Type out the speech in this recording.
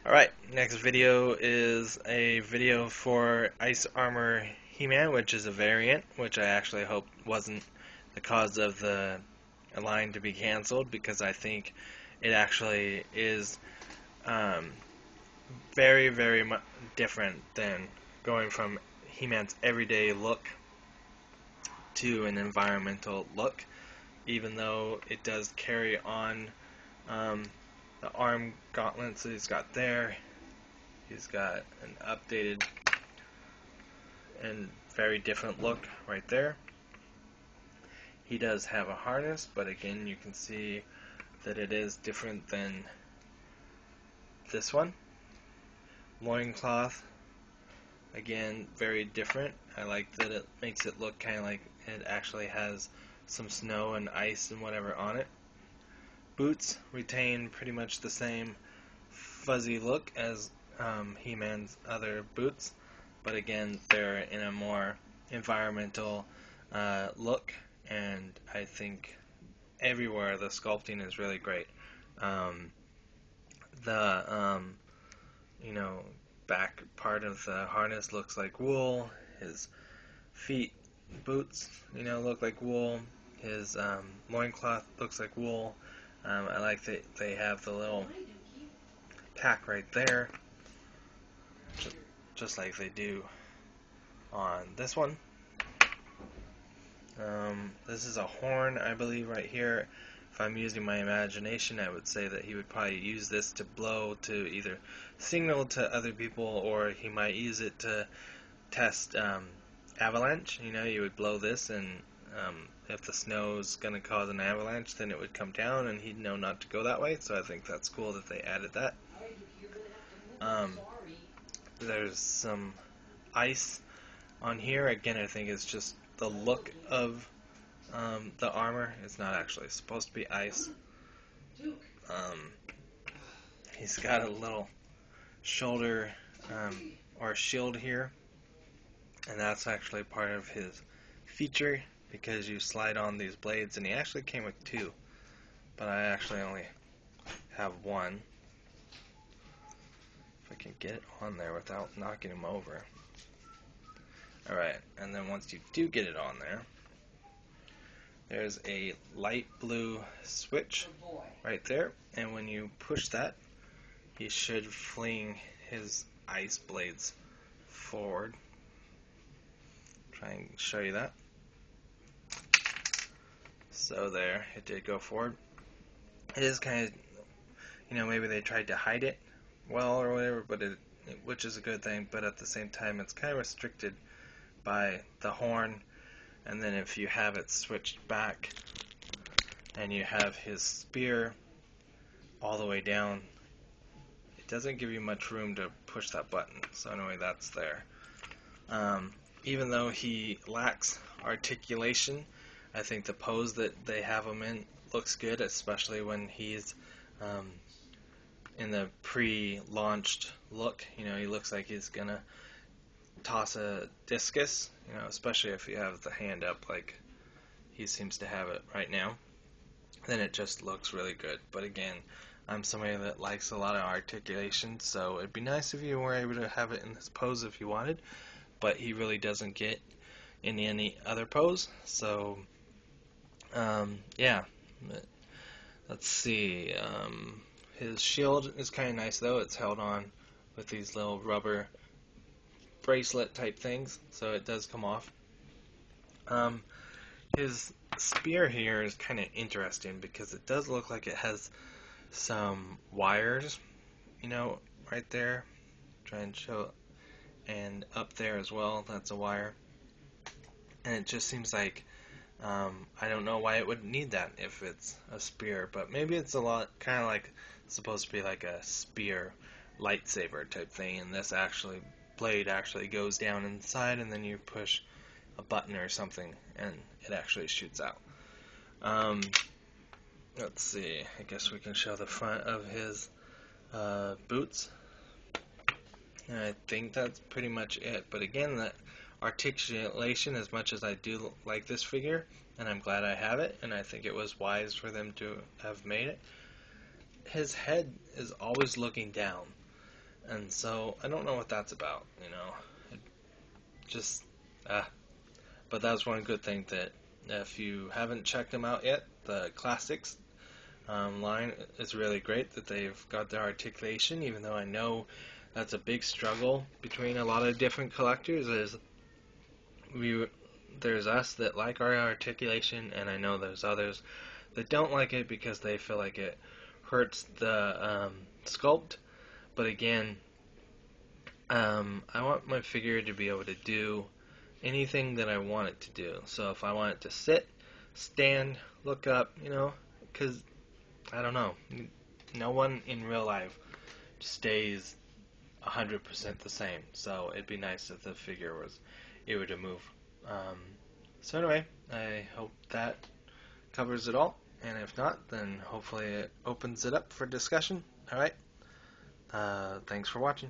Alright, next video is a video for Ice Armor He-Man, which is a variant, which I actually hope wasn't the cause of the line to be canceled, because I think it actually is very, very different than going from He-Man's everyday look to an environmental look, even though it does carry on the arm gauntlets that he's got there. He's got an updated and very different look right there. He does have a harness, but again you can see that it is different than this one. Loincloth, again, very different. I like that it makes it look kind of like it actually has some snow and ice and whatever on it. Boots retain pretty much the same fuzzy look as He-Man's other boots, but again they're in a more environmental look, and I think everywhere the sculpting is really great. The back part of the harness looks like wool. His feet, boots, look like wool. His loincloth looks like wool. I like that they have the little pack right there, just like they do on this one. This is a horn, I believe, right here. If I'm using my imagination, I would say that he would probably use this to blow to either signal to other people, or he might use it to test avalanche. You would blow this, and if the snow's going to cause an avalanche, then it would come down, and he'd know not to go that way. So I think that's cool that they added that. There's some ice on here. Again, I think it's just the look of the armor. It's not actually supposed to be ice. He's got a little shoulder or shield here, and that's actually part of his feature, because you slide on these blades, and he actually came with two, but I actually only have one. If I can get it on there without knocking him over. Alright, and then once you do get it on there, there's a light blue switch right there, and when you push that, he should fling his ice blades forward. Try and show you that. So there, it did go forward. It is kind of, maybe they tried to hide it well or whatever, but which is a good thing, but at the same time it's kind of restricted by the horn. And then if you have it switched back and you have his spear all the way down, it doesn't give you much room to push that button. So anyway, that's there. Even though he lacks articulation, I think the pose that they have him in looks good, especially when he's in the pre-launched look. He looks like he's gonna toss a discus, especially if you have the hand up like he seems to have it right now. Then it just looks really good. But again, I'm somebody that likes a lot of articulation, so it'd be nice if you were able to have it in this pose if you wanted, but he really doesn't get in any other pose. So yeah, let's see. His shield is kind of nice though. It's held on with these little rubber bracelet type things, so it does come off. His spear here is kind of interesting because it does look like it has some wires, right there. Try and show it. And up there as well, that's a wire. And it just seems like I don't know why it would need that if it's a spear, but maybe it's a lot kind of like supposed to be like a spear lightsaber type thing, and this blade actually goes down inside, and then you push a button or something and it actually shoots out. Let's see, I guess we can show the front of his boots, and I think that's pretty much it. But again, the articulation, as much as I do like this figure, and I'm glad I have it, and I think it was wise for them to have made it, his head is always looking down. And so I don't know what that's about, you know. It just, but that's one good thing that if you haven't checked them out yet, the classics line is really great that they've got their articulation, even though I know that's a big struggle between a lot of different collectors. We there's us that like our articulation, and I know there's others that don't like it because they feel like it hurts the sculpt. But again, I want my figure to be able to do anything that I want it to do. So if I want it to sit, stand, look up, you know, because I don't know, no one in real life stays 100% the same. So it'd be nice if the figure was able to move. Um, so anyway, I hope that covers it all. And if not, then hopefully it opens it up for discussion. All right. Thanks for watching.